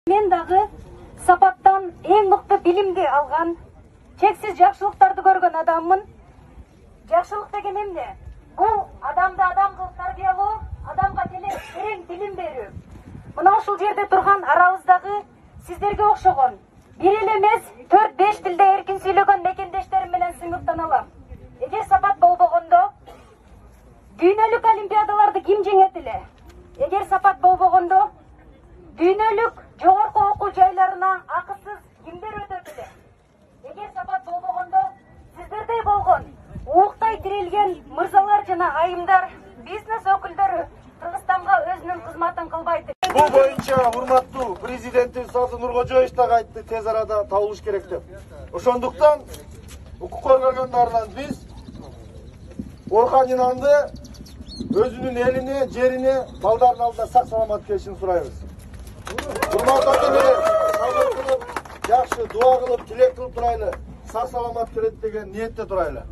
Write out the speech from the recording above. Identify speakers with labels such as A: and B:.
A: Мен дагы сапаттан эң мыкты билимди алган, чексиз жакшылыктарды көргөн адаммын. Жакшылык деген эмне? Бул адамды адам кылып тарбиялоо, адамга терең билим берүү. Мына ушул жерде турган арабыздагы сиздерге окшогон бир эле эмес 4-5 тилде эркин сүйлөгөн мекендештерим менен сыймыктан алам. Эгер сапат болбогондо дүйнөлүк олимпиадаларды ким жеңет эле? Эгер сапат болбогондо дүйнөлүк жогорку окуу жайларына акысыз кимдер өтөт эле? Эгер сапат болбогондо сиздердей болгон ууктай тирелген мырзалар жана айымдар, бизнес өкүлдөрү Кыргызстанга өзүнүн кызматын кылбайт.
B: Бул боюнча урматтуу президентибиз Сооронбай Нуркожоевич дагы айтты, тез арада табылыш керек деп. Ошондуктан укук коргоондарынан биз Орхон Инанды өзүнүн элине, жерине, балдардын алдына сак саламат келишин сурайбыз. Урматтуу акелер, сабыр кылып, жакшы дуа кылып, тилек кылып турайлы. Сак саламат келет деген ниетте турайлы.